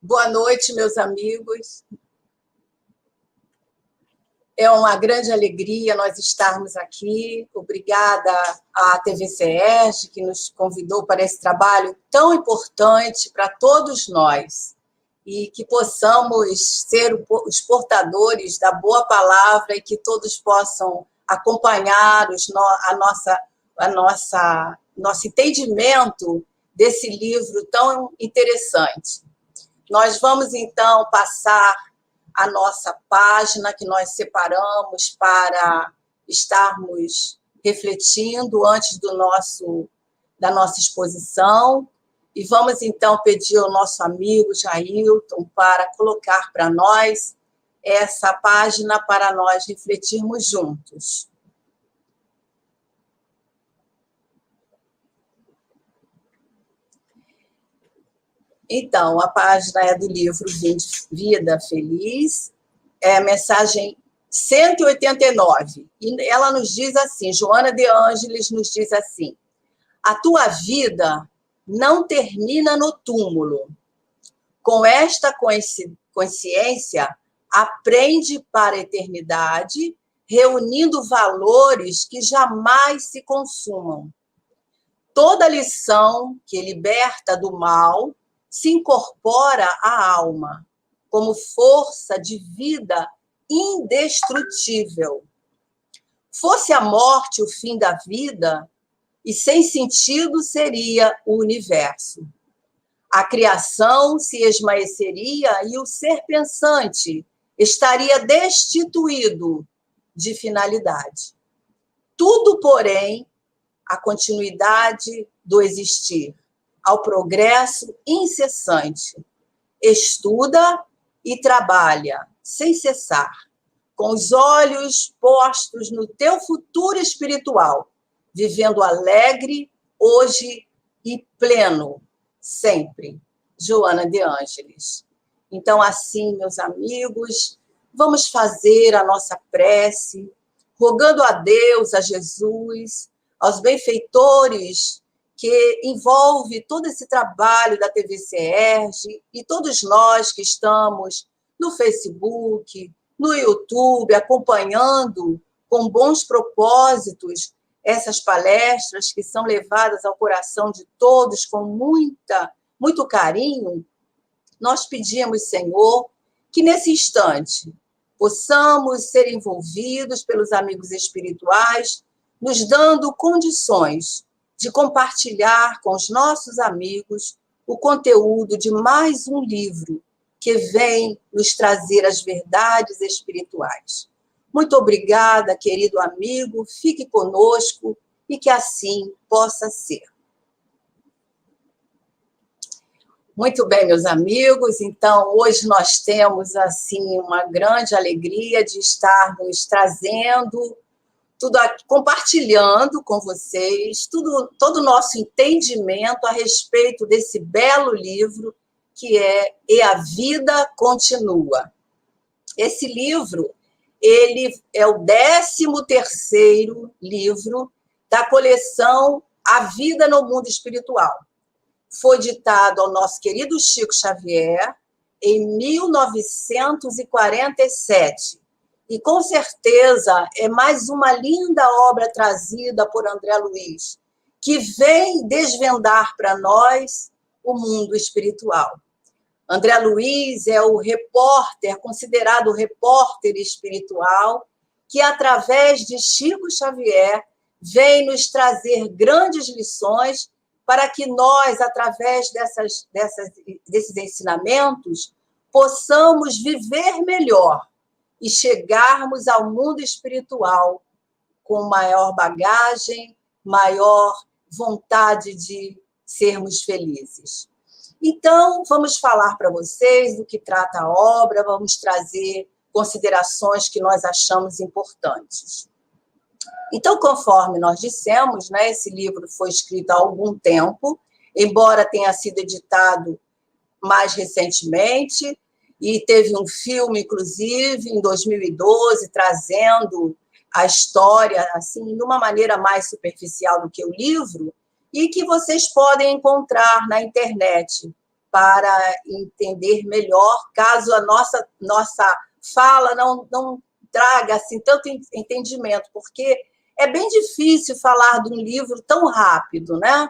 Boa noite, meus amigos. É uma grande alegria nós estarmos aqui. Obrigada à TV CERJ, que nos convidou para esse trabalho tão importante para todos nós e que possamos ser os portadores da boa palavra e que todos possam acompanhar nosso entendimento desse livro tão interessante. Nós vamos, então, passar a nossa página que nós separamos para estarmos refletindo antes da nossa exposição. E vamos, então, pedir ao nosso amigo Jailton para colocar para nós essa página para nós refletirmos juntos. Então, a página é do livro Vida Feliz, é a mensagem 189. E ela nos diz assim, Joana de Ângeles nos diz assim: a tua vida não termina no túmulo. Com esta consciência, aprende para a eternidade, reunindo valores que jamais se consumam. Toda lição que liberta do mal se incorpora à alma, como força de vida indestrutível. Fosse a morte o fim da vida, e sem sentido seria o universo. A criação se esmaeceria e o ser pensante estaria destituído de finalidade. Tudo, porém, a continuidade do existir, ao progresso incessante. Estuda e trabalha sem cessar, com os olhos postos no teu futuro espiritual, vivendo alegre hoje e pleno sempre. Joana de Ângeles. Então, assim, meus amigos, vamos fazer a nossa prece, rogando a Deus, a Jesus, aos benfeitores que envolve todo esse trabalho da TV CERJ e todos nós que estamos no Facebook, no YouTube, acompanhando com bons propósitos essas palestras que são levadas ao coração de todos com muito carinho. Nós pedimos, Senhor, que nesse instante possamos ser envolvidos pelos amigos espirituais, nos dando condições de compartilhar com os nossos amigos o conteúdo de mais um livro que vem nos trazer as verdades espirituais. Muito obrigada, querido amigo, fique conosco e que assim possa ser. Muito bem, meus amigos, então hoje nós temos assim uma grande alegria de estarmos trazendo compartilhando com vocês todo o nosso entendimento a respeito desse belo livro que é E a Vida Continua. Esse livro, ele é o 13º livro da coleção A Vida no Mundo Espiritual. Foi ditado ao nosso querido Chico Xavier em 1947. E, com certeza, é mais uma linda obra trazida por André Luiz, que vem desvendar para nós o mundo espiritual. André Luiz é o repórter, considerado o repórter espiritual, que, através de Chico Xavier, vem nos trazer grandes lições para que nós, através desses ensinamentos, possamos viver melhor e chegarmos ao mundo espiritual com maior bagagem, maior vontade de sermos felizes. Então, vamos falar para vocês do que trata a obra, vamos trazer considerações que nós achamos importantes. Então, conforme nós dissemos, né, esse livro foi escrito há algum tempo, embora tenha sido editado mais recentemente, e teve um filme, inclusive, em 2012, trazendo a história, assim, de uma maneira mais superficial do que o livro, e que vocês podem encontrar na internet, para entender melhor, caso a nossa fala não traga assim, tanto entendimento, porque é bem difícil falar de um livro tão rápido, né?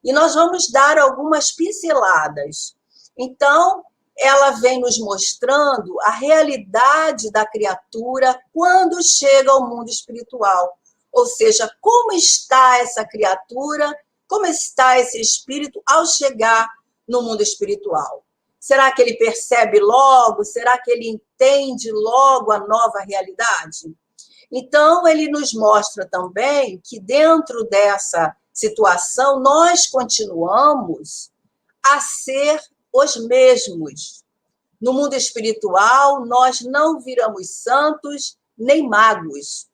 E nós vamos dar algumas pinceladas. Então, ela vem nos mostrando a realidade da criatura quando chega ao mundo espiritual. Ou seja, como está essa criatura, como está esse espírito ao chegar no mundo espiritual. Será que ele percebe logo? Será que ele entende logo a nova realidade? Então, ele nos mostra também que dentro dessa situação, nós continuamos a ser os mesmos. No mundo espiritual, nós não viramos santos nem magos.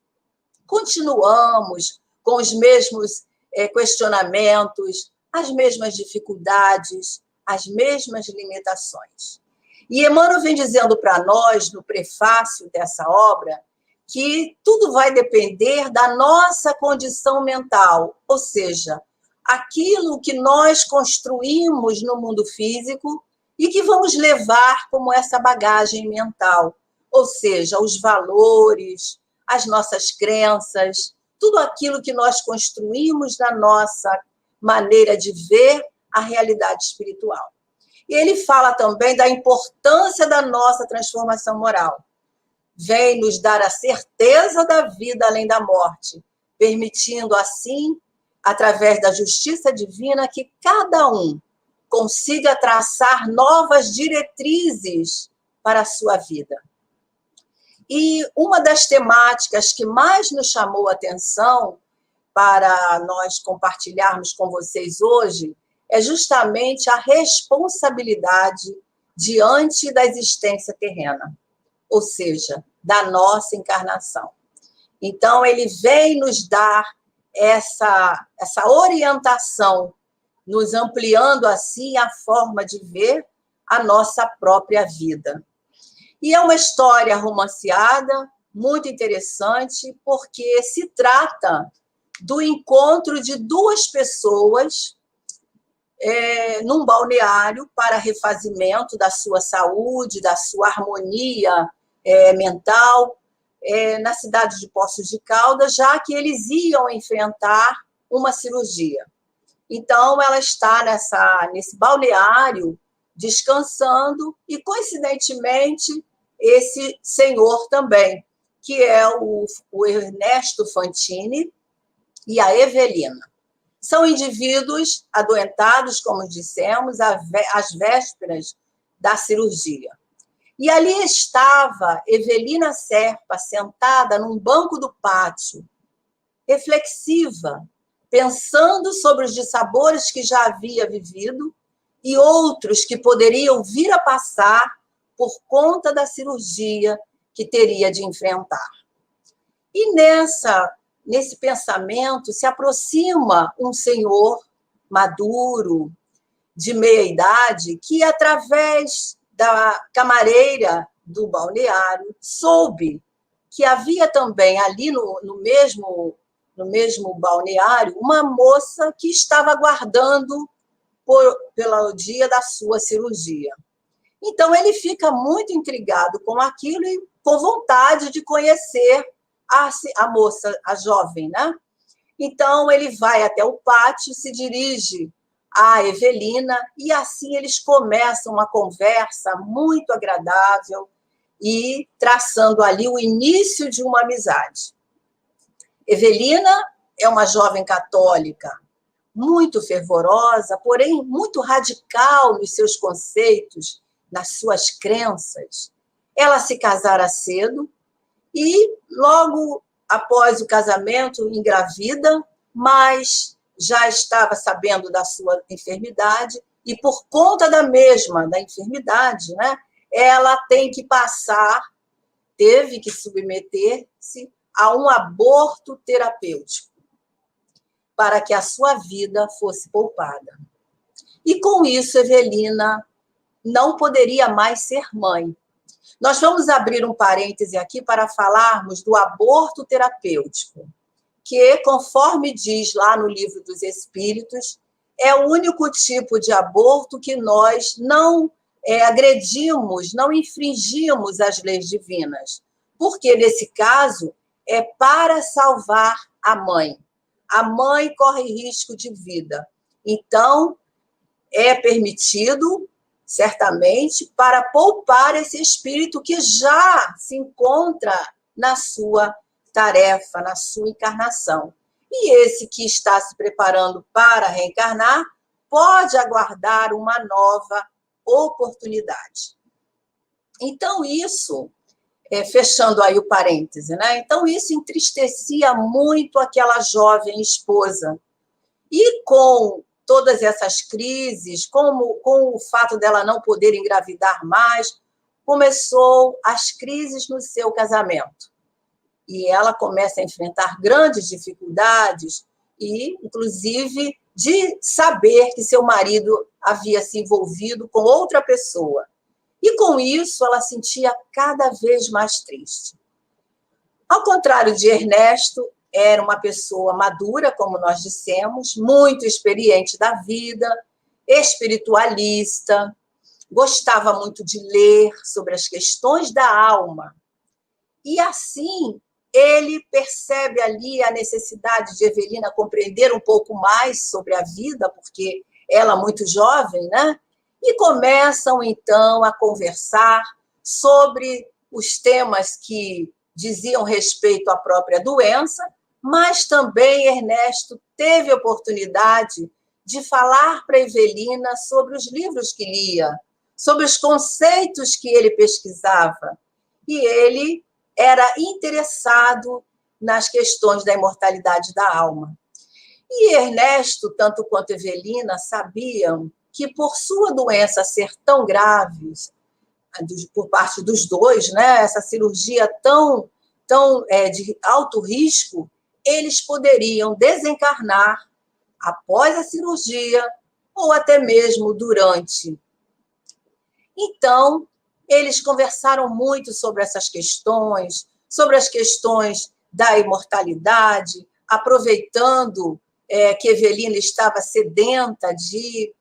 Continuamos com os mesmos questionamentos, as mesmas dificuldades, as mesmas limitações. E Emmanuel vem dizendo para nós, no prefácio dessa obra, que tudo vai depender da nossa condição mental, ou seja, aquilo que nós construímos no mundo físico e que vamos levar como essa bagagem mental, ou seja, os valores, as nossas crenças, tudo aquilo que nós construímos na nossa maneira de ver a realidade espiritual. E ele fala também da importância da nossa transformação moral. Vem nos dar a certeza da vida além da morte, permitindo assim, através da justiça divina, que cada um consiga traçar novas diretrizes para a sua vida. E uma das temáticas que mais nos chamou a atenção para nós compartilharmos com vocês hoje é justamente a responsabilidade diante da existência terrena, ou seja, da nossa encarnação. Então, ele vem nos dar essa orientação, nos ampliando assim a forma de ver a nossa própria vida. E é uma história romanceada, muito interessante, porque se trata do encontro de duas pessoas num balneário para refazimento da sua saúde, da sua harmonia mental, na cidade de Poços de Caldas, já que eles iam enfrentar uma cirurgia. Então, ela está nesse balneário, descansando, e, coincidentemente, esse senhor também, que é o Ernesto Fantini e a Evelina. São indivíduos adoentados, como dissemos, às vésperas da cirurgia. E ali estava Evelina Serpa, sentada num banco do pátio, reflexiva, pensando sobre os dissabores que já havia vivido e outros que poderiam vir a passar por conta da cirurgia que teria de enfrentar. E nesse pensamento se aproxima um senhor maduro, de meia-idade, que, através da camareira do balneário, soube que havia também ali no mesmo balneário uma moça que estava aguardando pelo dia da sua cirurgia. Então, ele fica muito intrigado com aquilo e com vontade de conhecer a moça, a jovem, né? Então, ele vai até o pátio, se dirige à Evelina, e assim eles começam uma conversa muito agradável e traçando ali o início de uma amizade. Evelina é uma jovem católica, muito fervorosa, porém muito radical nos seus conceitos, nas suas crenças. Ela se casara cedo e, logo após o casamento, engravida, mas já estava sabendo da sua enfermidade e, por conta da enfermidade, né, ela teve que submeter-se a um aborto terapêutico para que a sua vida fosse poupada. E, com isso, Evelina não poderia mais ser mãe. Nós vamos abrir um parêntese aqui para falarmos do aborto terapêutico, que, conforme diz lá no Livro dos Espíritos, é o único tipo de aborto que nós não agredimos, não infringimos as leis divinas. Porque, nesse caso, é para salvar a mãe. A mãe corre risco de vida. Então, é permitido, certamente, para poupar esse espírito que já se encontra na sua tarefa, na sua encarnação. E esse que está se preparando para reencarnar pode aguardar uma nova oportunidade. Então, isso, fechando aí o parêntese, né? Então, isso entristecia muito aquela jovem esposa. E com todas essas crises, com o fato dela não poder engravidar mais, começou as crises no seu casamento. E ela começa a enfrentar grandes dificuldades e, inclusive, de saber que seu marido havia se envolvido com outra pessoa. E, com isso, ela sentia cada vez mais triste. Ao contrário de Ernesto, era uma pessoa madura, como nós dissemos, muito experiente da vida, espiritualista, gostava muito de ler sobre as questões da alma. E, assim, ele percebe ali a necessidade de Evelina compreender um pouco mais sobre a vida, porque ela muito jovem, né? E começam, então, a conversar sobre os temas que diziam respeito à própria doença, mas também Ernesto teve oportunidade de falar para Evelina sobre os livros que lia, sobre os conceitos que ele pesquisava. E ele era interessado nas questões da imortalidade da alma. E Ernesto, tanto quanto Evelina, sabiam que, por sua doença ser tão grave, por parte dos dois, né, essa cirurgia tão de alto risco, eles poderiam desencarnar após a cirurgia ou até mesmo durante. Então, eles conversaram muito sobre essas questões, sobre as questões da imortalidade, aproveitando que Evelina estava sedenta de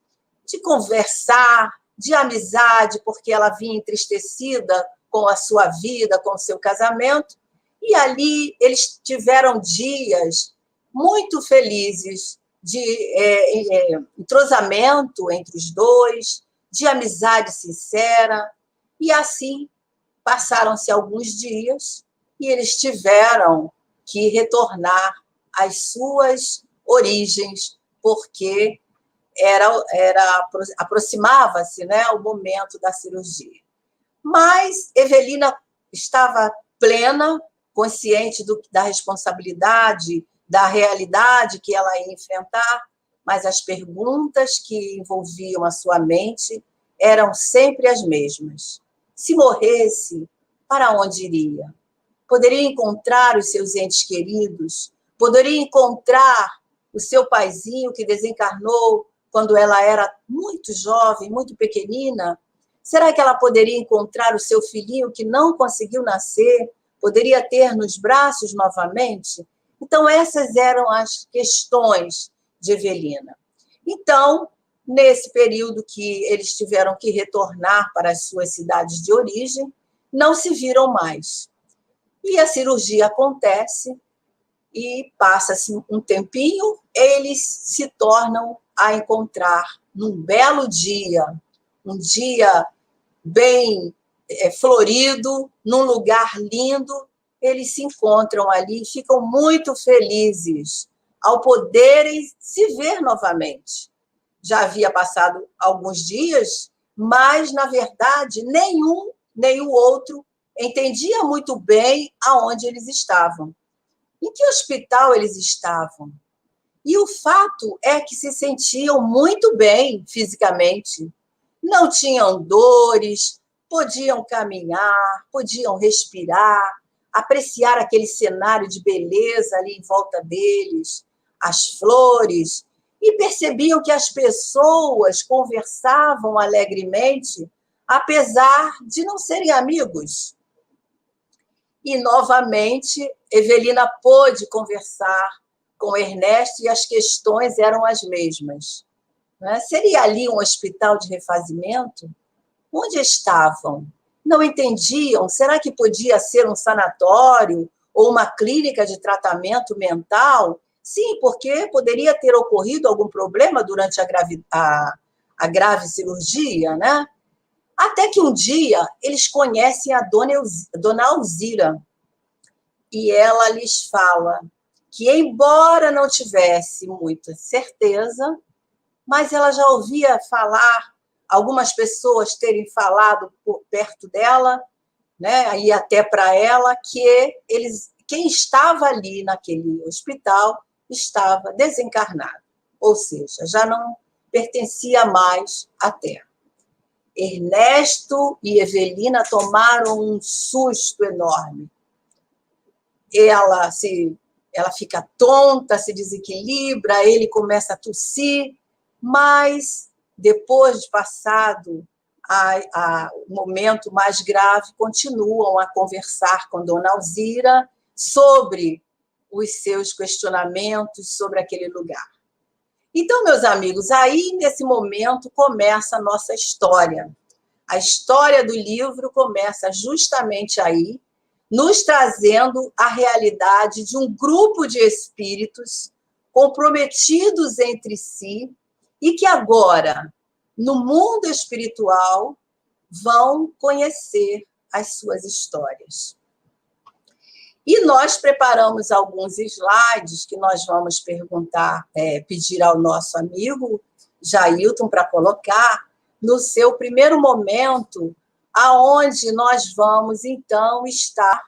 conversar, de amizade, porque ela vinha entristecida com a sua vida, com o seu casamento, e ali eles tiveram dias muito felizes de entrosamento entre os dois, de amizade sincera, e assim passaram-se alguns dias e eles tiveram que retornar às suas origens, porque aproximava-se, né, o momento da cirurgia. Mas Evelina estava plena, consciente da responsabilidade, da realidade que ela ia enfrentar, mas as perguntas que envolviam a sua mente eram sempre as mesmas. Se morresse, para onde iria? Poderia encontrar os seus entes queridos? Poderia encontrar o seu paizinho que desencarnou quando ela era muito jovem, muito pequenina? Será que ela poderia encontrar o seu filhinho que não conseguiu nascer? Poderia ter nos braços novamente? Então, essas eram as questões de Evelina. Então, nesse período que eles tiveram que retornar para as suas cidades de origem, não se viram mais. E a cirurgia acontece, e passa-se um tempinho, eles se tornam a encontrar num belo dia, um dia bem florido, num lugar lindo, eles se encontram ali e ficam muito felizes ao poderem se ver novamente. Já havia passado alguns dias, mas, na verdade, nenhum nem o outro entendia muito bem aonde eles estavam, em que hospital eles estavam. E o fato é que se sentiam muito bem fisicamente. Não tinham dores, podiam caminhar, podiam respirar, apreciar aquele cenário de beleza ali em volta deles, as flores, e percebiam que as pessoas conversavam alegremente, apesar de não serem amigos. E, novamente, Evelina pôde conversar com Ernesto e as questões eram as mesmas. né? Seria ali um hospital de refazimento? Onde estavam? Não entendiam? Será que podia ser um sanatório ou uma clínica de tratamento mental? Sim, porque poderia ter ocorrido algum problema durante a grave cirurgia, né? Até que um dia eles conhecem a dona Alzira e ela lhes fala que, embora não tivesse muita certeza, mas ela já ouvia falar, algumas pessoas terem falado por perto dela, né, e até para ela, que quem estava ali naquele hospital estava desencarnado, ou seja, já não pertencia mais à Terra. Ernesto e Evelina tomaram um susto enorme. Ela fica tonta, se desequilibra, ele começa a tossir, mas depois de passado o momento mais grave, continuam a conversar com Dona Alzira sobre os seus questionamentos sobre aquele lugar. Então, meus amigos, aí nesse momento começa a nossa história. A história do livro começa justamente aí, nos trazendo a realidade de um grupo de espíritos comprometidos entre si e que agora, no mundo espiritual, vão conhecer as suas histórias. E nós preparamos alguns slides que nós vamos pedir ao nosso amigo Jailton para colocar no seu primeiro momento, aonde nós vamos, então, estar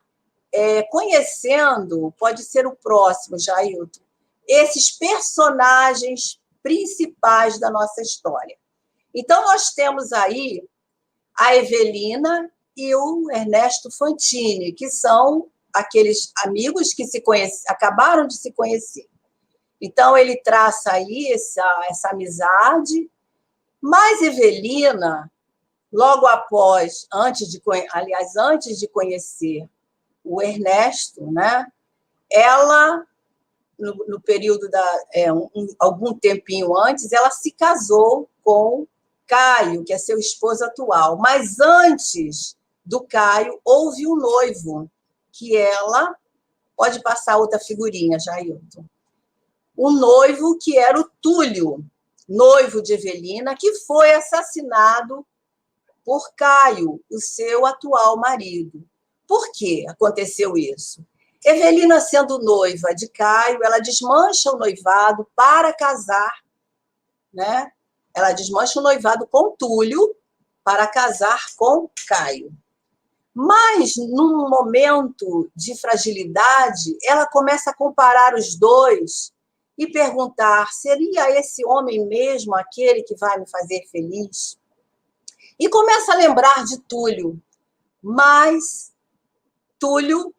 conhecendo, pode ser o próximo, Jailton, esses personagens principais da nossa história. Então, nós temos aí a Evelina e o Ernesto Fantini, que são aqueles amigos que acabaram de se conhecer. Então, ele traça aí essa amizade, mas Evelina, logo após, antes de conhecer o Ernesto, né, ela, no período algum tempinho antes, ela se casou com Caio, que é seu esposo atual. Mas antes do Caio, houve um noivo, que ela... Pode passar outra figurinha, Jailton. Um noivo que era o Túlio, noivo de Evelina, que foi assassinado por Caio, o seu atual marido. Por que aconteceu isso? Evelina, sendo noiva de Caio, ela desmancha o noivado para casar, né? Ela desmancha o noivado com Túlio para casar com Caio. Mas, num momento de fragilidade, ela começa a comparar os dois e perguntar: seria esse homem mesmo aquele que vai me fazer feliz? E começa a lembrar de Túlio, mas Túlio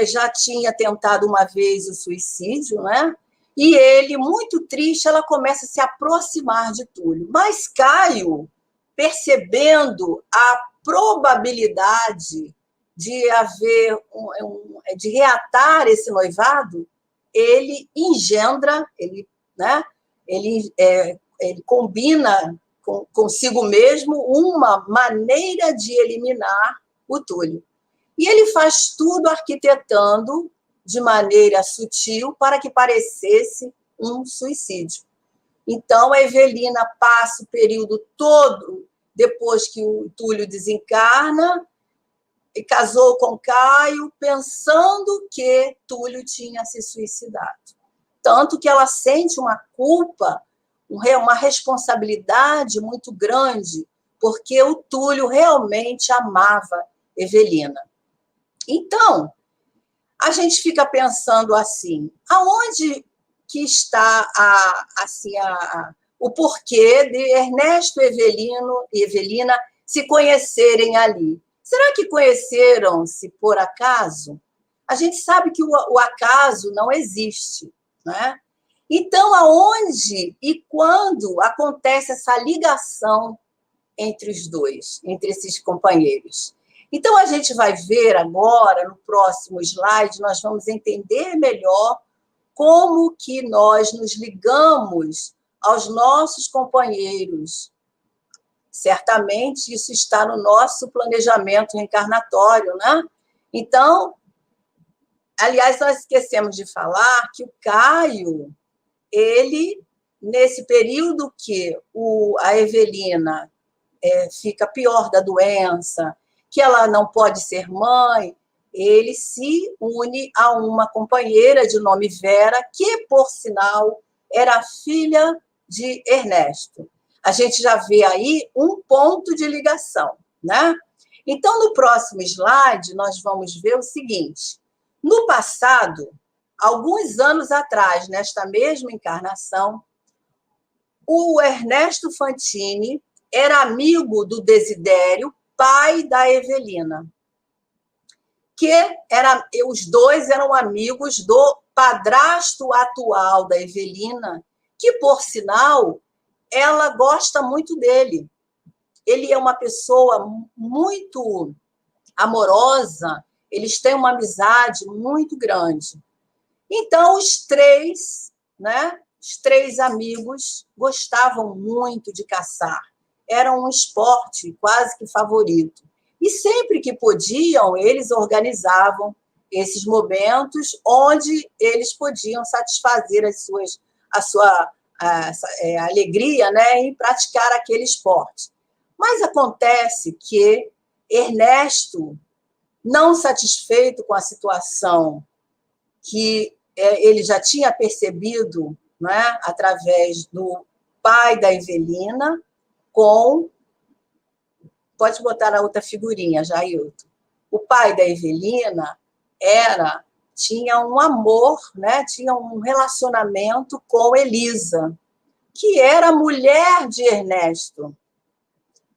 já tinha tentado uma vez o suicídio, né? E ele, muito triste, ela começa a se aproximar de Túlio. Mas Caio, percebendo a probabilidade de haver de reatar esse noivado, ele engendra, ele combina consigo mesmo uma maneira de eliminar o Túlio. E ele faz tudo arquitetando de maneira sutil para que parecesse um suicídio. Então, a Evelina passa o período todo, depois que o Túlio desencarna, e casou com Caio, pensando que Túlio tinha se suicidado. Tanto que ela sente uma culpa, uma responsabilidade muito grande, porque o Túlio realmente amava Evelina. Então, a gente fica pensando assim, aonde que está o porquê de Ernesto e Evelina se conhecerem ali? Será que conheceram-se por acaso? A gente sabe que o acaso não existe, né? Então, aonde e quando acontece essa ligação entre os dois, entre esses companheiros? Então, a gente vai ver agora, no próximo slide, nós vamos entender melhor como que nós nos ligamos aos nossos companheiros. Certamente isso está no nosso planejamento reencarnatório, né? Então, aliás, nós esquecemos de falar que o Caio, ele, nesse período que a Evelina fica pior da doença, que ela não pode ser mãe, ele se une a uma companheira de nome Vera, que, por sinal, era filha de Ernesto. A gente já vê aí um ponto de ligação, né? Então, no próximo slide, nós vamos ver o seguinte. No passado, alguns anos atrás, nesta mesma encarnação, o Ernesto Fantini era amigo do Desidério, pai da Evelina, os dois eram amigos do padrasto atual da Evelina, que, por sinal, ela gosta muito dele. Ele é uma pessoa muito amorosa, eles têm uma amizade muito grande. Então, os três amigos gostavam muito de caçar. Era um esporte quase que favorito. E sempre que podiam, eles organizavam esses momentos onde eles podiam satisfazer a sua alegria, né, em praticar aquele esporte. Mas acontece que Ernesto, não satisfeito com a situação que ele já tinha percebido, né, através do pai da Evelina, pode botar a outra figurinha, Jailton. O pai da Evelina tinha um amor, né, tinha um relacionamento com Elisa, que era mulher de Ernesto.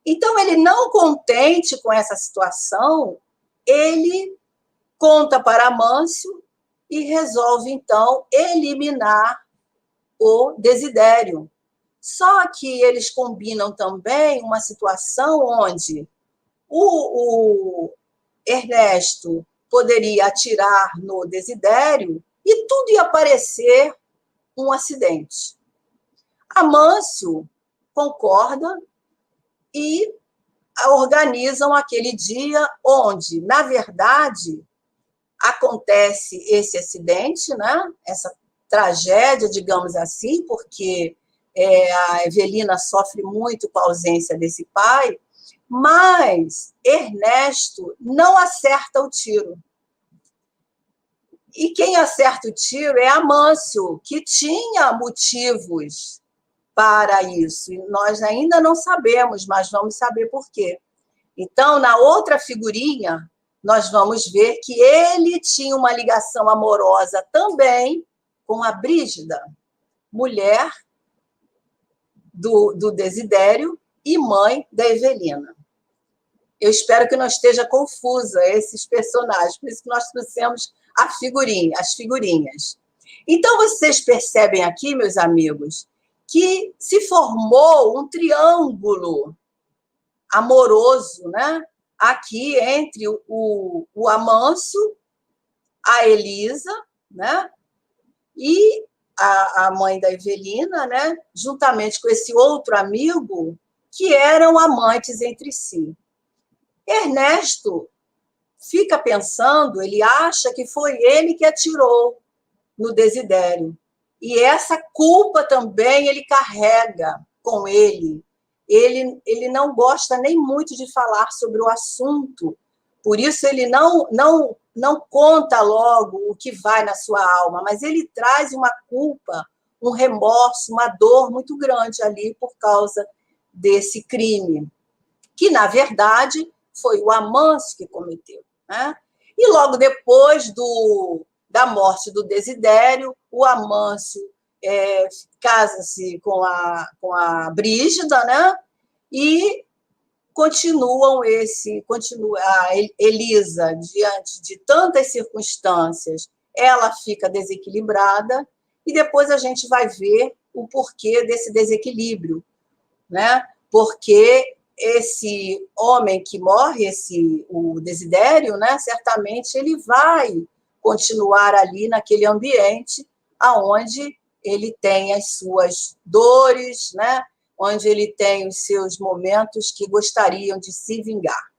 Então, ele, não contente com essa situação, ele conta para Amâncio e resolve, então, eliminar o Desidério. Só que eles combinam também uma situação onde o Ernesto poderia atirar no Desidério e tudo ia parecer um acidente. Amâncio concorda e organizam aquele dia onde, na verdade, acontece esse acidente, né? Essa tragédia, digamos assim, porque a Evelina sofre muito com a ausência desse pai, mas Ernesto não acerta o tiro. E quem acerta o tiro é Amâncio, que tinha motivos para isso. E nós ainda não sabemos, mas vamos saber por quê. Então, na outra figurinha, nós vamos ver que ele tinha uma ligação amorosa também com a Brígida, mulher do Desidério e mãe da Evelina. Eu espero que não esteja confusa esses personagens, por isso que nós trouxemos as figurinhas. Então, vocês percebem aqui, meus amigos, que se formou um triângulo amoroso, né? Aqui entre o Amâncio, a Elisa, né? E a mãe da Evelina, né? Juntamente com esse outro amigo, que eram amantes entre si. Ernesto fica pensando, ele acha que foi ele que atirou no Desidério. E essa culpa também ele carrega com ele. Ele não gosta nem muito de falar sobre o assunto, por isso ele não conta logo o que vai na sua alma, mas ele traz uma culpa, um remorso, uma dor muito grande ali por causa desse crime, que, na verdade, foi o Amâncio que cometeu, né? E logo depois da morte do Desidério, o Amâncio casa-se com a Brígida, né? E continua a Elisa, diante de tantas circunstâncias, ela fica desequilibrada, e depois a gente vai ver o porquê desse desequilíbrio, né? Porque esse homem que morre, o Desidério, né? Certamente ele vai continuar ali naquele ambiente aonde ele tem as suas dores, né? Onde ele tem os seus momentos que gostariam de se vingar.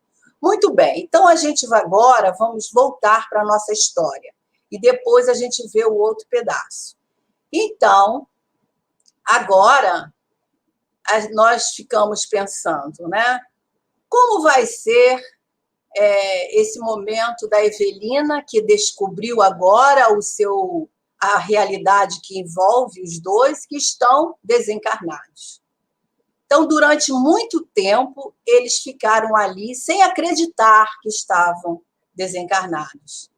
Muito bem, então a gente vai agora, vamos voltar para a nossa história. E depois a gente vê o outro pedaço. Então, agora, nós ficamos pensando, né? Como vai ser esse momento da Evelina, que descobriu agora a realidade que envolve os dois que estão desencarnados. Então, durante muito tempo, eles ficaram ali sem acreditar que estavam desencarnados.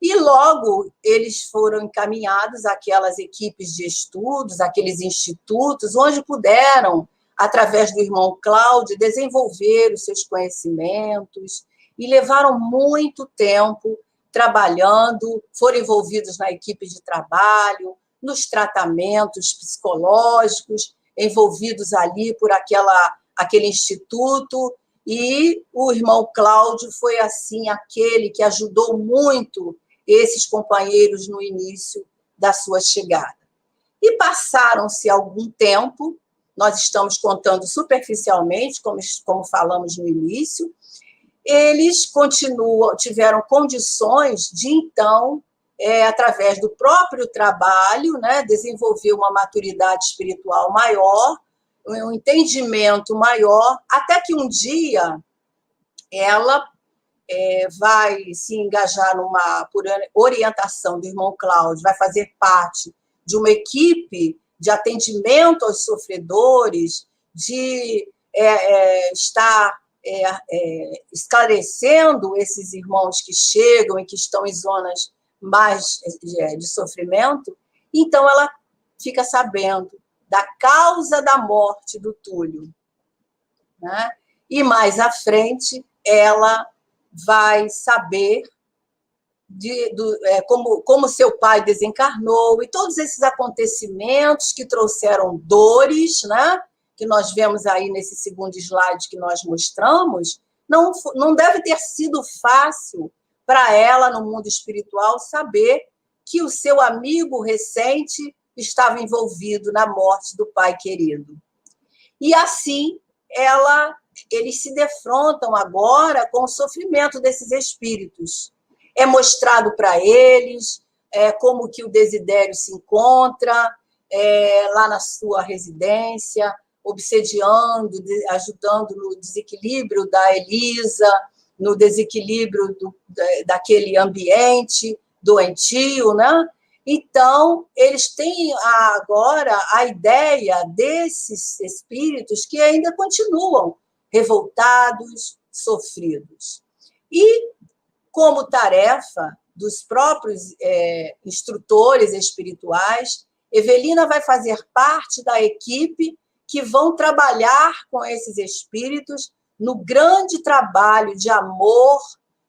E logo eles foram encaminhados àquelas equipes de estudos, àqueles institutos, onde puderam, através do irmão Cláudio, desenvolver os seus conhecimentos, e levaram muito tempo trabalhando, foram envolvidos na equipe de trabalho, nos tratamentos psicológicos, envolvidos ali por aquele instituto, e o irmão Cláudio foi, assim, aquele que ajudou muito esses companheiros no início da sua chegada. E passaram-se algum tempo, nós estamos contando superficialmente, como falamos no início, eles tiveram condições de, então, através do próprio trabalho, né, desenvolver uma maturidade espiritual maior, um entendimento maior, até que um dia ela vai se engajar por orientação do irmão Cláudio, vai fazer parte de uma equipe de atendimento aos sofredores, de estar esclarecendo esses irmãos que chegam e que estão em zonas mais de sofrimento. Então, ela fica sabendo da causa da morte do Túlio, né? E mais à frente, ela vai saber como seu pai desencarnou e todos esses acontecimentos que trouxeram dores, né? Que nós vemos aí nesse segundo slide que nós mostramos, não deve ter sido fácil para ela, no mundo espiritual, saber que o seu amigo recente estava envolvido na morte do pai querido. E assim, eles se defrontam agora com o sofrimento desses espíritos. É mostrado para eles como que o Desidério se encontra lá na sua residência, obsediando, ajudando no desequilíbrio da Elisa, no desequilíbrio daquele ambiente doentio, né? Então, eles têm agora a ideia desses espíritos que ainda continuam revoltados, sofridos. E, como tarefa dos próprios instrutores espirituais, Evelina vai fazer parte da equipe que vão trabalhar com esses espíritos no grande trabalho de amor,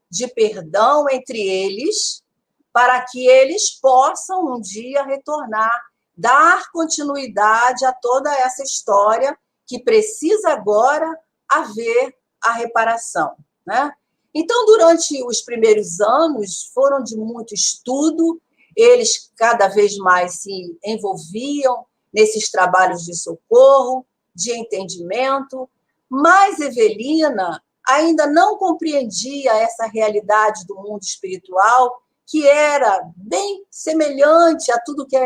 de perdão entre eles, para que eles possam um dia retornar, dar continuidade a toda essa história que precisa agora haver a reparação, né? Então, durante os primeiros anos, foram de muito estudo, eles cada vez mais se envolviam nesses trabalhos de socorro, de entendimento, mas Evelina ainda não compreendia essa realidade do mundo espiritual, que era bem semelhante a tudo que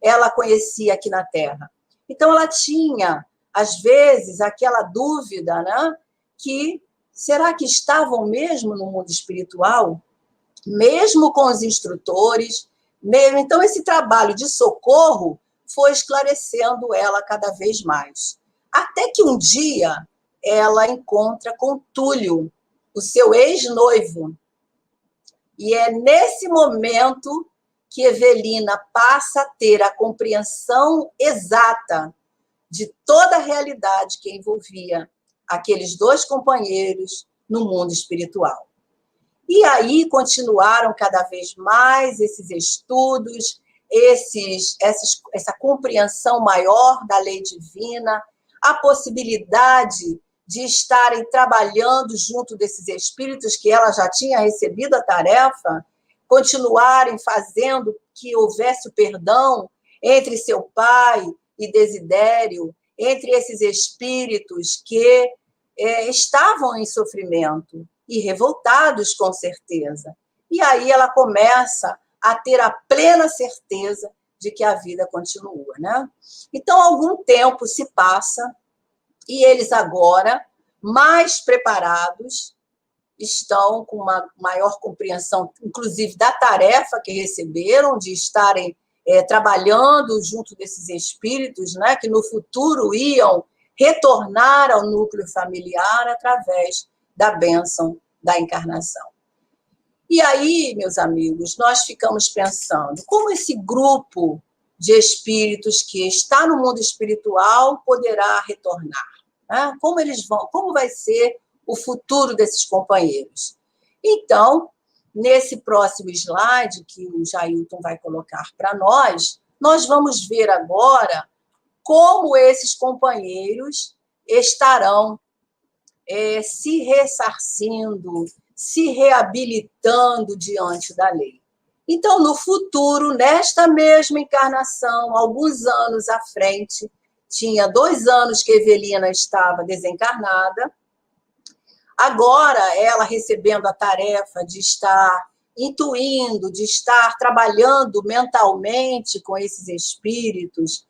ela conhecia aqui na Terra. Então, ela tinha, às vezes, aquela dúvida, né, que será que estavam mesmo no mundo espiritual? Mesmo com os instrutores, mesmo. Então, esse trabalho de socorro foi esclarecendo ela cada vez mais. Até que um dia ela encontra com Túlio, o seu ex-noivo. E é nesse momento que Evelina passa a ter a compreensão exata de toda a realidade que envolvia aqueles dois companheiros no mundo espiritual. E aí continuaram cada vez mais esses estudos, essa compreensão maior da lei divina, a possibilidade de estarem trabalhando junto desses espíritos que ela já tinha recebido a tarefa, continuarem fazendo que houvesse o perdão entre seu pai e Desidério, entre esses espíritos que estavam em sofrimento e revoltados, com certeza. E aí ela começa a ter a plena certeza de que a vida continua, né? Então, algum tempo se passa e eles agora, mais preparados, estão com uma maior compreensão, inclusive, da tarefa que receberam, de estarem trabalhando junto desses espíritos, né, que no futuro iam retornar ao núcleo familiar através da bênção da encarnação. E aí, meus amigos, nós ficamos pensando como esse grupo de espíritos que está no mundo espiritual poderá retornar, né? Como eles vão, como vai ser o futuro desses companheiros. Então, nesse próximo slide que o Jailton vai colocar para nós vamos ver agora como esses companheiros estarão se ressarcindo, se reabilitando diante da lei. Então, no futuro, nesta mesma encarnação, alguns anos à frente, tinha 2 anos que Evelina estava desencarnada, agora ela recebendo a tarefa de estar intuindo, de estar trabalhando mentalmente com esses espíritos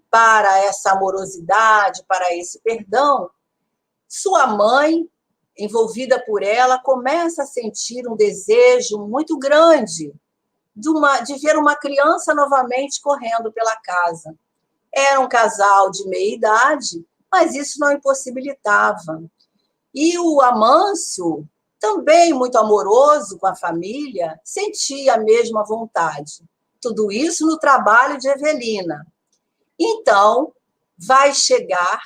para essa amorosidade, para esse perdão, sua mãe, envolvida por ela, começa a sentir um desejo muito grande de ver uma criança novamente correndo pela casa. Era um casal de meia-idade, mas isso não impossibilitava. E o Amâncio, também muito amoroso com a família, sentia a mesma vontade. Tudo isso no trabalho de Evelina. Então, vai chegar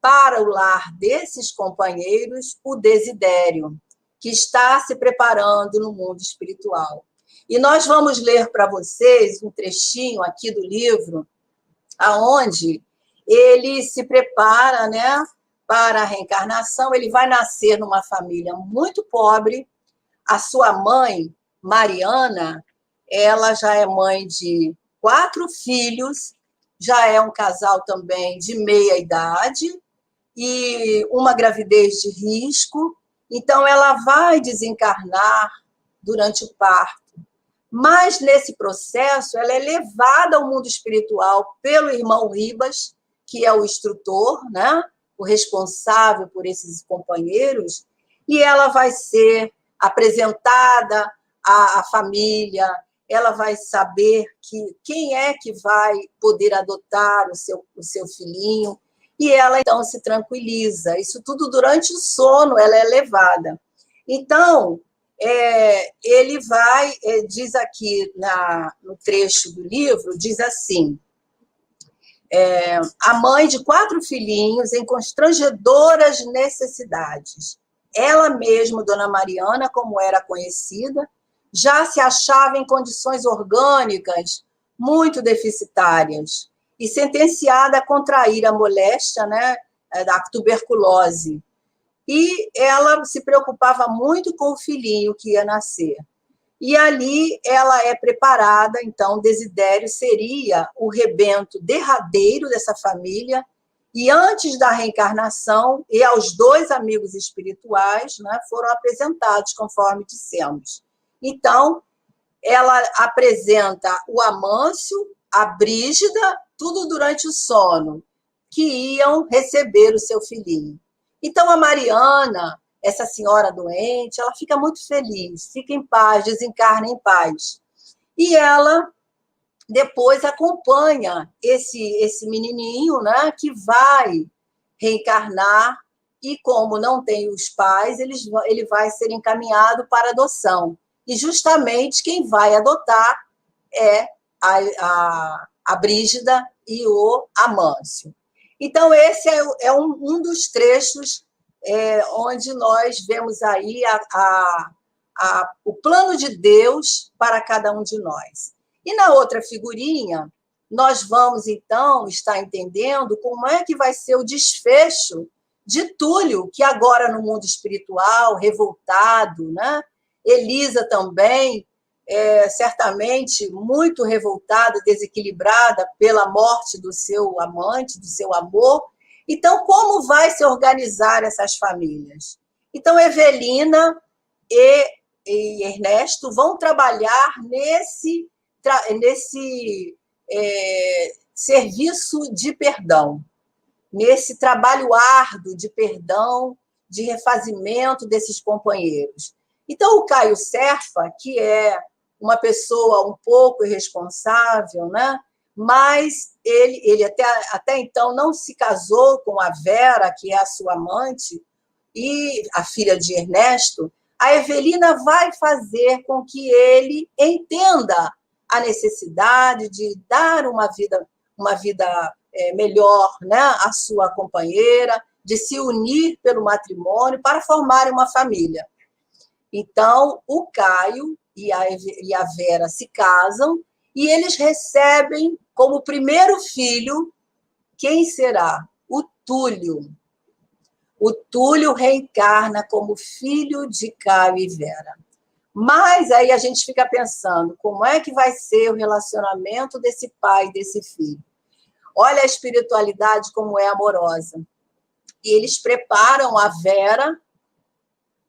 para o lar desses companheiros o Desidério, que está se preparando no mundo espiritual. E nós vamos ler para vocês um trechinho aqui do livro, aonde ele se prepara, né, para a reencarnação. Ele vai nascer numa família muito pobre. A sua mãe, Mariana, ela já é mãe de 4 filhos, já é um casal também de meia-idade, e uma gravidez de risco. Então, ela vai desencarnar durante o parto. Mas, nesse processo, ela é levada ao mundo espiritual pelo irmão Ribas, que é o instrutor, né? O responsável por esses companheiros, e ela vai ser apresentada à família, ela vai saber quem é que vai poder adotar o seu filhinho, e ela, então, se tranquiliza. Isso tudo durante o sono, ela é levada. Então, ele vai, diz aqui no trecho do livro, diz assim, a mãe de 4 filhinhos em constrangedoras necessidades. Ela mesma, Dona Mariana, como era conhecida, já se achava em condições orgânicas muito deficitárias e sentenciada a contrair a moléstia, né, da tuberculose. E ela se preocupava muito com o filhinho que ia nascer. E ali ela é preparada, então, Desidério seria o rebento derradeiro dessa família, e antes da reencarnação, e aos 2 amigos espirituais, né, foram apresentados, conforme dissemos. Então, ela apresenta o Amâncio, a Brígida, tudo durante o sono, que iam receber o seu filhinho. Então, a Mariana, essa senhora doente, ela fica muito feliz, fica em paz, desencarna em paz. E ela depois acompanha esse menininho, né, que vai reencarnar, e como não tem os pais, ele vai ser encaminhado para adoção. E justamente quem vai adotar é a Brígida e o Amâncio. Então, esse é um dos trechos onde nós vemos aí o plano de Deus para cada um de nós. E na outra figurinha, nós vamos, então, estar entendendo como é que vai ser o desfecho de Túlio, que agora no mundo espiritual, revoltado, né? Elisa também, certamente muito revoltada, desequilibrada pela morte do seu amante, do seu amor. Então, como vai se organizar essas famílias? Então, Evelina e Ernesto vão trabalhar nesse serviço de perdão, nesse trabalho árduo de perdão, de refazimento desses companheiros. Então, o Caio Serfa, que é uma pessoa um pouco irresponsável, né? Mas ele até então não se casou com a Vera, que é a sua amante, e a filha de Ernesto. A Evelina vai fazer com que ele entenda a necessidade de dar uma vida melhor, né, à sua companheira, de se unir pelo matrimônio para formarem uma família. Então, o Caio e a Vera se casam e eles recebem como primeiro filho, quem será? O Túlio. O Túlio reencarna como filho de Caio e Vera. Mas aí a gente fica pensando, como é que vai ser o relacionamento desse pai e desse filho? Olha a espiritualidade como é amorosa. E eles preparam a Vera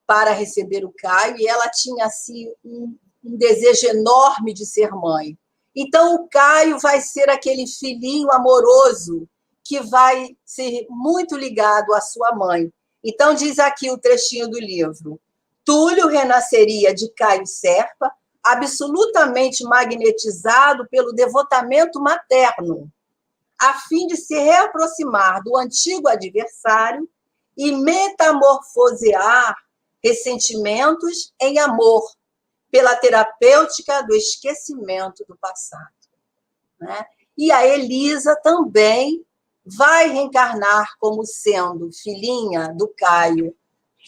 para receber o Caio, e ela tinha assim, um desejo enorme de ser mãe. Então, o Caio vai ser aquele filhinho amoroso que vai ser muito ligado à sua mãe. Então, diz aqui o trechinho do livro. Túlio renasceria de Caio Serpa, absolutamente magnetizado pelo devotamento materno, a fim de se reaproximar do antigo adversário e metamorfosear ressentimentos em amor, pela terapêutica do esquecimento do passado. Né? E a Elisa também vai reencarnar como sendo filhinha do Caio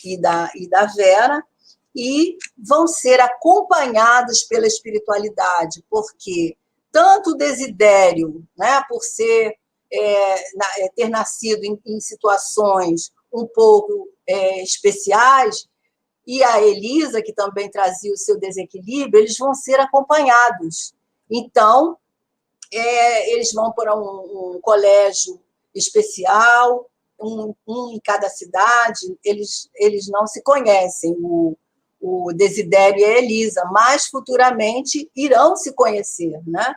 e da Vera, e vão ser acompanhados pela espiritualidade, porque tanto o Desidério, né, por ter nascido em situações um pouco especiais, e a Elisa, que também trazia o seu desequilíbrio, eles vão ser acompanhados. Então, eles vão para um colégio especial, um em cada cidade, eles não se conhecem, o Desidério e a Elisa, mas futuramente irão se conhecer, né?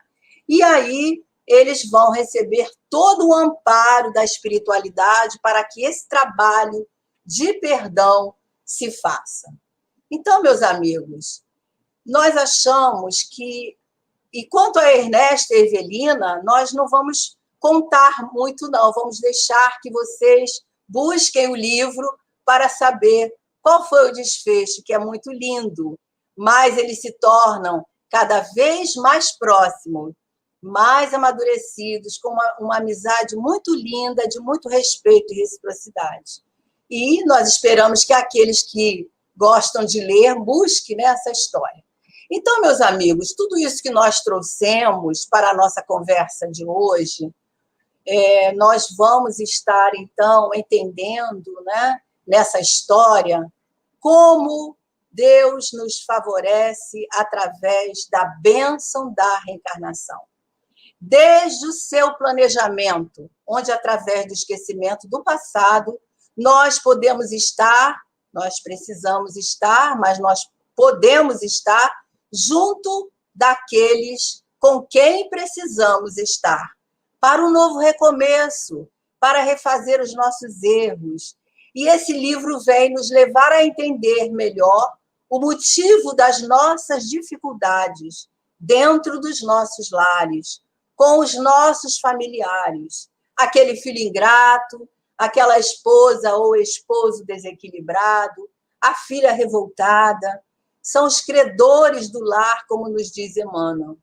E aí eles vão receber todo o amparo da espiritualidade para que esse trabalho de perdão se faça. Então, meus amigos, nós achamos que, e quanto a Ernesto e a Evelina, nós não vamos contar muito, não. Vamos deixar que vocês busquem o livro para saber qual foi o desfecho, que é muito lindo, mas eles se tornam cada vez mais próximos, mais amadurecidos, com uma amizade muito linda, de muito respeito e reciprocidade. E nós esperamos que aqueles que gostam de ler busquem essa história. Então, meus amigos, tudo isso que nós trouxemos para a nossa conversa de hoje, nós vamos estar, então, entendendo, né, nessa história, como Deus nos favorece através da bênção da reencarnação. Desde o seu planejamento, onde, através do esquecimento do passado, nós podemos estar, nós precisamos estar, mas nós podemos estar junto daqueles com quem precisamos estar, para um novo recomeço, para refazer os nossos erros. E esse livro vem nos levar a entender melhor o motivo das nossas dificuldades dentro dos nossos lares, com os nossos familiares. Aquele filho ingrato, aquela esposa ou esposo desequilibrado, a filha revoltada, são os credores do lar, como nos diz Emmanuel.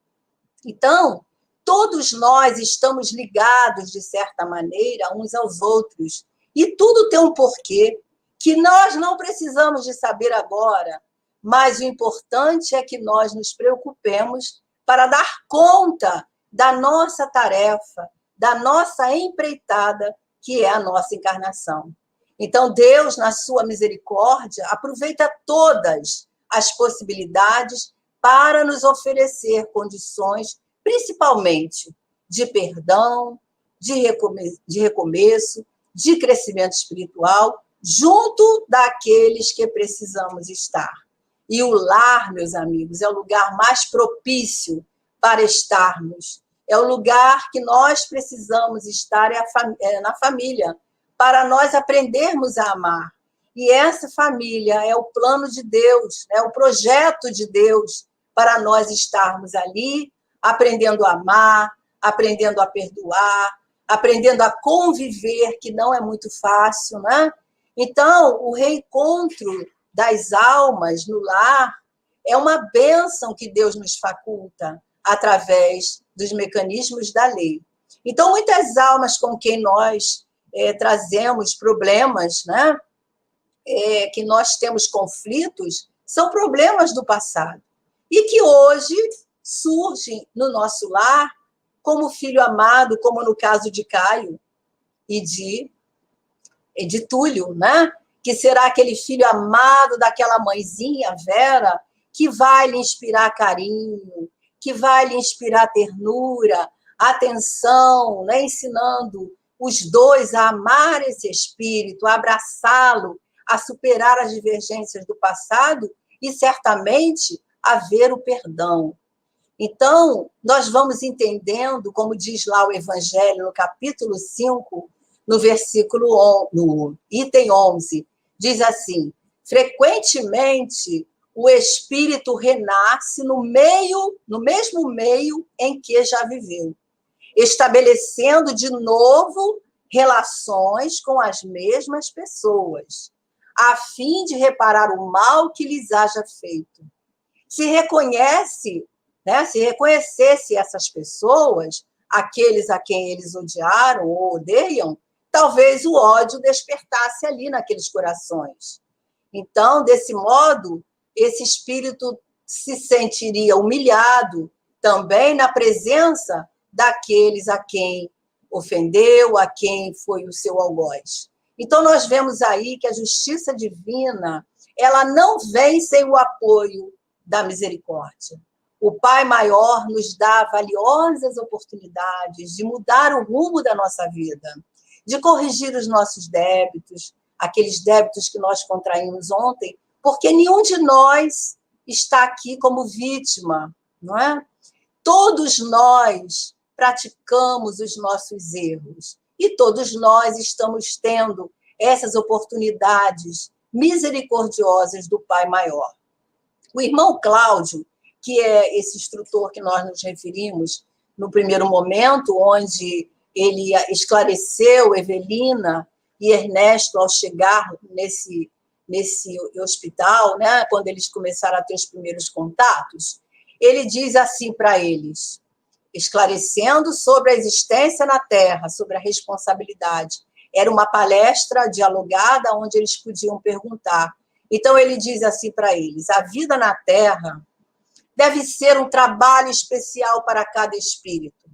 Então, todos nós estamos ligados, de certa maneira, uns aos outros, e tudo tem um porquê, que nós não precisamos de saber agora, mas o importante é que nós nos preocupemos para dar conta da nossa tarefa, da nossa empreitada, que é a nossa encarnação. Então, Deus, na sua misericórdia, aproveita todas as possibilidades para nos oferecer condições, principalmente de perdão, de recomeço, de crescimento espiritual, junto daqueles que precisamos estar. E o lar, meus amigos, é o lugar mais propício para estarmos. É o lugar que nós precisamos estar, na família, para nós aprendermos a amar. E essa família é o plano de Deus, é o projeto de Deus para nós estarmos ali, aprendendo a amar, aprendendo a perdoar, aprendendo a conviver, que não é muito fácil, né? Então, o reencontro das almas no lar é uma bênção que Deus nos faculta através dos mecanismos da lei. Então, muitas almas com quem nós trazemos problemas, né? Que nós temos conflitos, são problemas do passado. E que hoje surgem no nosso lar como filho amado, como no caso de Caio e de Túlio, né? Que será aquele filho amado daquela mãezinha, Vera, que vai lhe inspirar carinho, que vai lhe inspirar ternura, atenção, né? Ensinando os dois a amar esse espírito, a abraçá-lo, a superar as divergências do passado e, certamente, a ver o perdão. Então, nós vamos entendendo, como diz lá o Evangelho, no capítulo 5, no versículo no item 11, diz assim: frequentemente o espírito renasce no mesmo meio em que já viveu, estabelecendo de novo relações com as mesmas pessoas, a fim de reparar o mal que lhes haja feito. Se reconhecesse essas pessoas, aqueles a quem eles odiaram ou odeiam, talvez o ódio despertasse ali naqueles corações. Então, desse modo, esse espírito se sentiria humilhado também na presença daqueles a quem ofendeu, a quem foi o seu algoz. Então, nós vemos aí que a justiça divina, ela não vem sem o apoio da misericórdia. O Pai Maior nos dá valiosas oportunidades de mudar o rumo da nossa vida, de corrigir os nossos débitos, aqueles débitos que nós contraímos ontem, porque nenhum de nós está aqui como vítima, não é? Todos nós praticamos os nossos erros e todos nós estamos tendo essas oportunidades misericordiosas do Pai Maior. O irmão Cláudio, que é esse instrutor que nós nos referimos no primeiro momento, onde ele esclareceu Evelina e Ernesto ao chegar nesse hospital, né, quando eles começaram a ter os primeiros contatos, ele diz assim para eles, esclarecendo sobre a existência na Terra, sobre a responsabilidade. Era uma palestra dialogada onde eles podiam perguntar. Então, ele diz assim para eles, a vida na Terra deve ser um trabalho especial para cada espírito.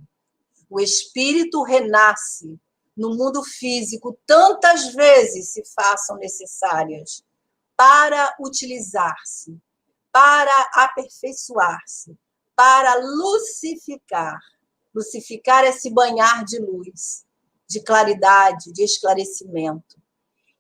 O espírito renasce no mundo físico tantas vezes se façam necessárias para utilizar-se, para aperfeiçoar-se, para lucificar. Lucificar é se banhar de luz, de claridade, de esclarecimento.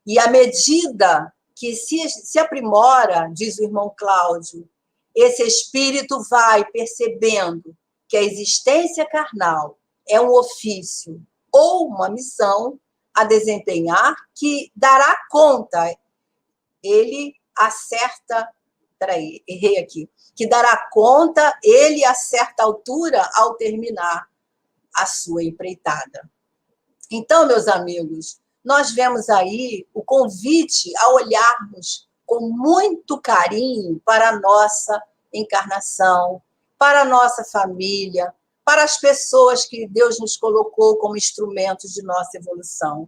E à medida que se aprimora, diz o irmão Cláudio, esse espírito vai percebendo que a existência carnal é um ofício ou uma missão a desempenhar que dará conta, ele acerta, peraí, errei aqui, que dará conta ele a certa altura ao terminar a sua empreitada. Então, meus amigos, nós vemos aí o convite a olharmos com muito carinho para a nossa encarnação, para a nossa família, para as pessoas que Deus nos colocou como instrumentos de nossa evolução.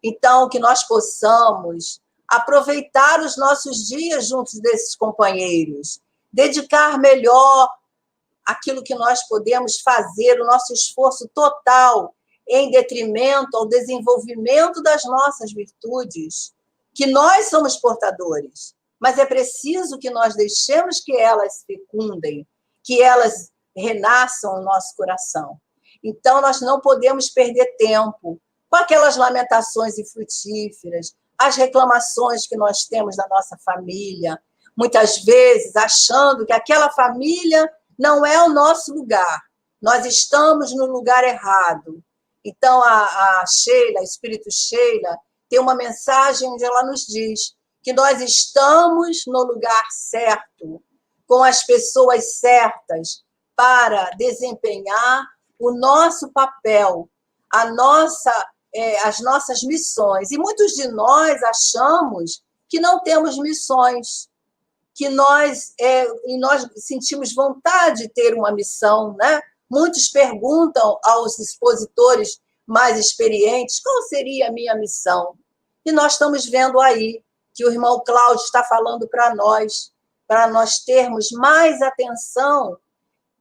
Então, que nós possamos aproveitar os nossos dias juntos desses companheiros, dedicar melhor aquilo que nós podemos fazer, o nosso esforço total em detrimento ao desenvolvimento das nossas virtudes, que nós somos portadores. mas é preciso que nós deixemos que elas fecundem, que elas renasçam no nosso coração. Então, nós não podemos perder tempo com aquelas lamentações infrutíferas, as reclamações que nós temos da nossa família, muitas vezes achando que aquela família não é o nosso lugar, nós estamos no lugar errado. Então, a Sheila, a Espírito Sheila, tem uma mensagem onde ela nos diz que nós estamos no lugar certo, com as pessoas certas, para desempenhar o nosso papel, as nossas missões. E muitos de nós achamos que não temos missões, que nós sentimos vontade de ter uma missão, né? Muitos perguntam aos expositores mais experientes qual seria a minha missão. E nós estamos vendo aí que o irmão Cláudio está falando para nós termos mais atenção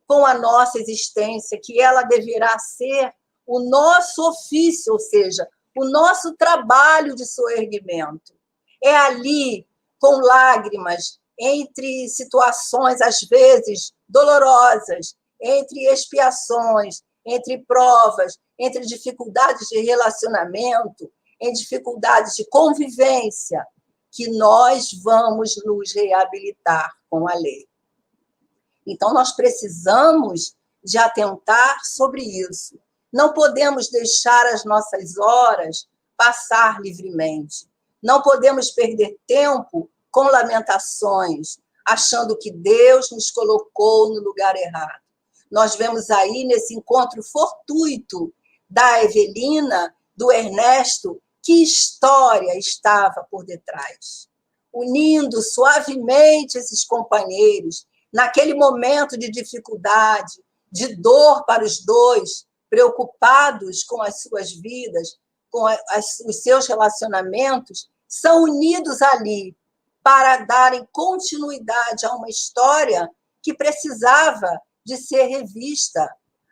com a nossa existência, que ela deverá ser o nosso ofício, ou seja, o nosso trabalho de soerguimento. É ali, com lágrimas, entre situações, às vezes, dolorosas, entre expiações, entre provas, entre dificuldades de relacionamento, em dificuldades de convivência, que nós vamos nos reabilitar com a lei. Então, nós precisamos de atentar sobre isso. Não podemos deixar as nossas horas passar livremente. Não podemos perder tempo com lamentações, achando que Deus nos colocou no lugar errado. Nós vemos aí, nesse encontro fortuito da Evelina, do Ernesto, que história estava por detrás. Unindo suavemente esses companheiros, naquele momento de dificuldade, de dor para os dois, preocupados com as suas vidas, com os seus relacionamentos, são unidos ali para darem continuidade a uma história que precisava de ser revista.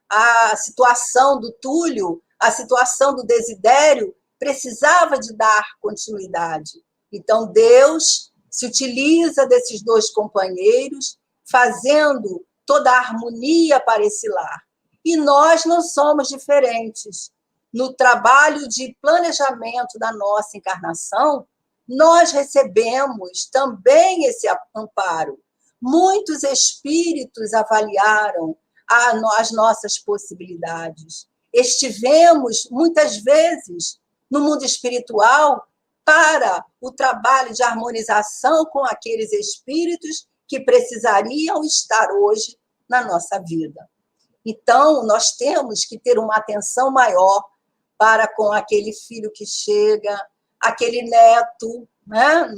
A situação do Túlio, a situação do Desidério, precisava de dar continuidade. Então, Deus se utiliza desses dois companheiros, fazendo toda a harmonia para esse lar. E nós não somos diferentes. No trabalho de planejamento da nossa encarnação, nós recebemos também esse amparo. Muitos espíritos avaliaram as nossas possibilidades. Estivemos, muitas vezes, no mundo espiritual para o trabalho de harmonização com aqueles espíritos que precisariam estar hoje na nossa vida. Então, nós temos que ter uma atenção maior para com aquele filho que chega, aquele neto, né?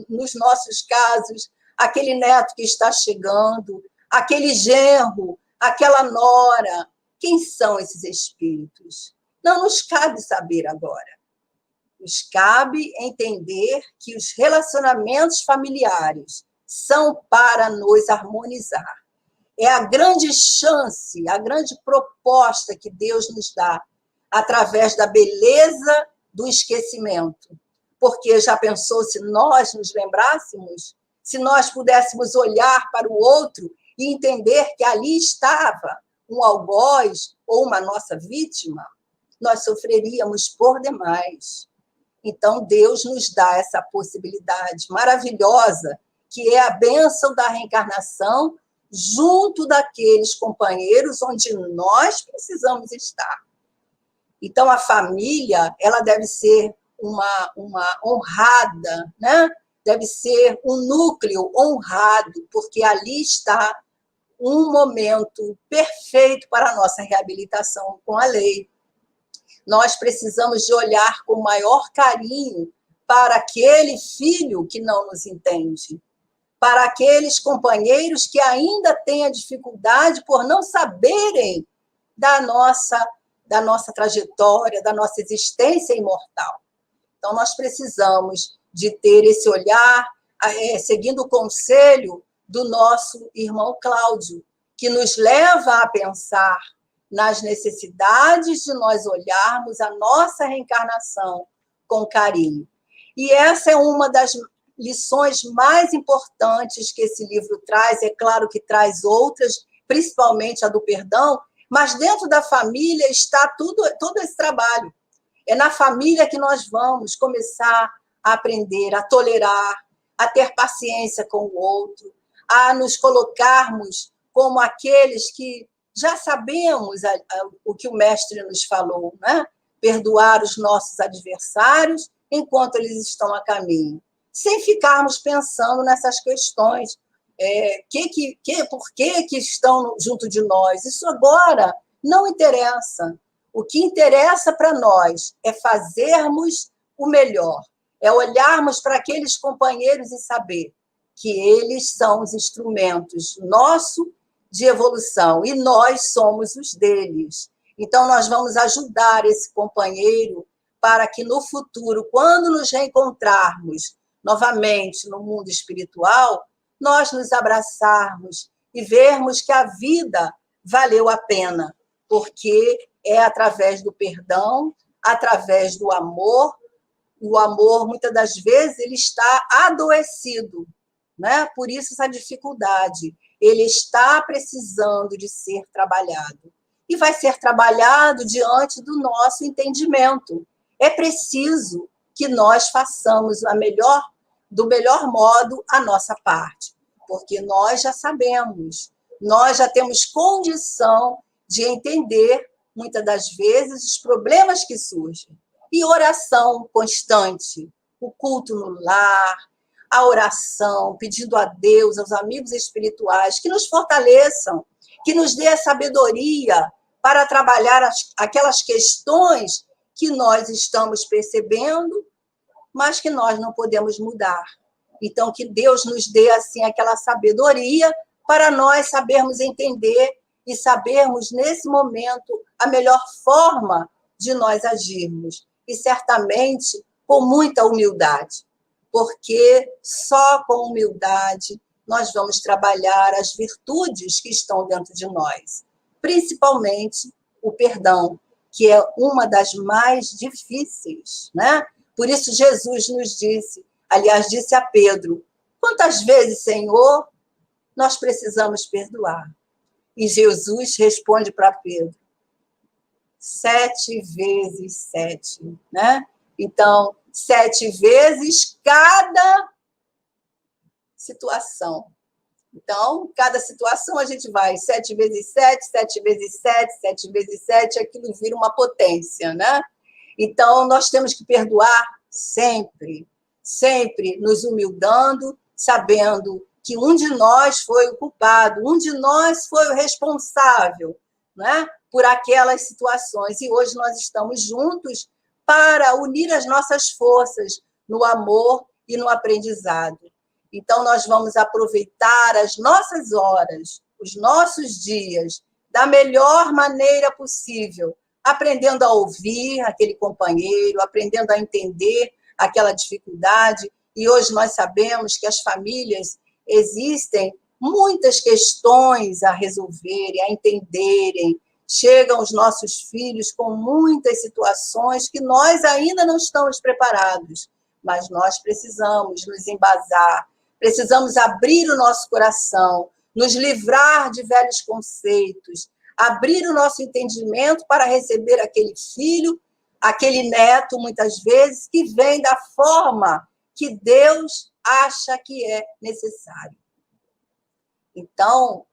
Nos nossos casos, aquele neto que está chegando, aquele genro, aquela nora. Quem são esses espíritos? Não nos cabe saber agora. Nos cabe entender que os relacionamentos familiares são para nos harmonizar. É a grande chance, a grande proposta que Deus nos dá, através da beleza do esquecimento. Porque já pensou se nós nos lembrássemos, se nós pudéssemos olhar para o outro e entender que ali estava um algoz ou uma nossa vítima, nós sofreríamos por demais. Então, Deus nos dá essa possibilidade maravilhosa, que é a bênção da reencarnação, junto daqueles companheiros onde nós precisamos estar. Então, a família, ela deve ser uma honrada, né? Deve ser um núcleo honrado, porque ali está um momento perfeito para a nossa reabilitação com a lei. Nós precisamos de olhar com maior carinho para aquele filho que não nos entende, para aqueles companheiros que ainda têm a dificuldade por não saberem da nossa trajetória, da nossa existência imortal. Então, nós precisamos de ter esse olhar, seguindo o conselho do nosso irmão Cláudio, que nos leva a pensar nas necessidades de nós olharmos a nossa reencarnação com carinho. E essa é uma das lições mais importantes que esse livro traz. É claro que traz outras, principalmente a do perdão, mas dentro da família está todo esse trabalho. É na família que nós vamos começar a aprender a tolerar, a ter paciência com o outro, a nos colocarmos como aqueles que já sabemos o que o mestre nos falou, né? Perdoar os nossos adversários enquanto eles estão a caminho, sem ficarmos pensando nessas questões. Por que estão junto de nós? Isso agora não interessa. O que interessa para nós é fazermos o melhor, é olharmos para aqueles companheiros e saber que eles são os instrumentos nossos de evolução e nós somos os deles. Então, nós vamos ajudar esse companheiro para que no futuro, quando nos reencontrarmos novamente no mundo espiritual, nós nos abraçarmos e vermos que a vida valeu a pena, porque é através do perdão, através do amor. O amor, muitas das vezes, ele está adoecido, né? Por isso essa dificuldade. Ele está precisando de ser trabalhado. E vai ser trabalhado diante do nosso entendimento. É preciso que nós façamos do melhor modo a nossa parte, porque nós já sabemos, nós já temos condição de entender, muitas das vezes, os problemas que surgem. E oração constante, o culto no lar, a oração, pedindo a Deus, aos amigos espirituais, que nos fortaleçam, que nos dê a sabedoria para trabalhar aquelas questões que nós estamos percebendo, mas que nós não podemos mudar. Então, que Deus nos dê, assim, aquela sabedoria para nós sabermos entender e sabermos, nesse momento, a melhor forma de nós agirmos. E, certamente, com muita humildade, porque só com humildade nós vamos trabalhar as virtudes que estão dentro de nós, principalmente o perdão, que é uma das mais difíceis, né? Por isso Jesus nos disse, aliás, disse a Pedro, quantas vezes, Senhor, nós precisamos perdoar? E Jesus responde para Pedro, 7 vezes 7, né? Então, 7 vezes cada situação. Então, cada situação a gente vai 7 vezes 7, 7 vezes 7, 7 vezes 7, aquilo vira uma potência, né? Então, nós temos que perdoar sempre, sempre nos humildando, sabendo que um de nós foi o culpado, um de nós foi o responsável, né, por aquelas situações. E hoje nós estamos juntos para unir as nossas forças no amor e no aprendizado. Então, nós vamos aproveitar as nossas horas, os nossos dias, da melhor maneira possível, aprendendo a ouvir aquele companheiro, aprendendo a entender aquela dificuldade. E hoje nós sabemos que as famílias existem muitas questões a resolverem, a entenderem. Chegam os nossos filhos com muitas situações que nós ainda não estamos preparados, mas nós precisamos nos embasar, precisamos abrir o nosso coração, nos livrar de velhos conceitos, abrir o nosso entendimento para receber aquele filho, aquele neto, muitas vezes, que vem da forma que Deus acha que é necessário. Então,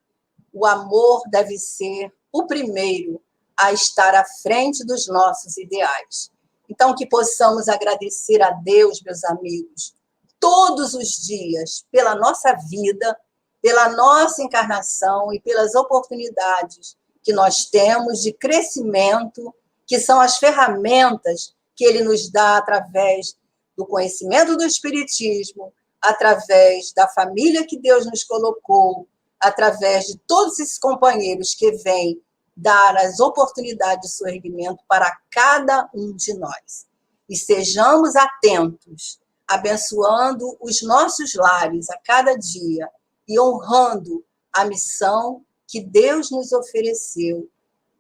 o amor deve ser o primeiro a estar à frente dos nossos ideais. Então, que possamos agradecer a Deus, meus amigos, todos os dias, pela nossa vida, pela nossa encarnação e pelas oportunidades que nós temos de crescimento, que são as ferramentas que Ele nos dá através do conhecimento do Espiritismo, através da família que Deus nos colocou, através de todos esses companheiros que vêm dar as oportunidades de surgimento para cada um de nós. E sejamos atentos, abençoando os nossos lares a cada dia e honrando a missão que Deus nos ofereceu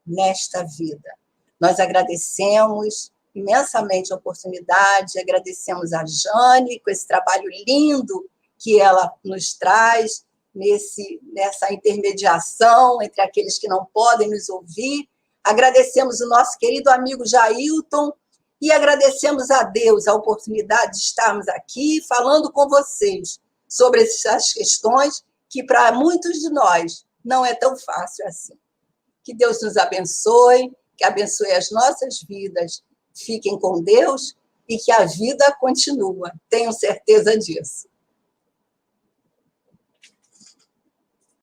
nesta vida. Nós agradecemos imensamente a oportunidade, agradecemos a Jane com esse trabalho lindo que ela nos traz, nessa intermediação entre aqueles que não podem nos ouvir. Agradecemos o nosso querido amigo Jailton e agradecemos a Deus a oportunidade de estarmos aqui falando com vocês sobre essas questões que, para muitos de nós, não é tão fácil assim. Que Deus nos abençoe, que abençoe as nossas vidas. Fiquem com Deus e que a vida continua. Tenho certeza disso.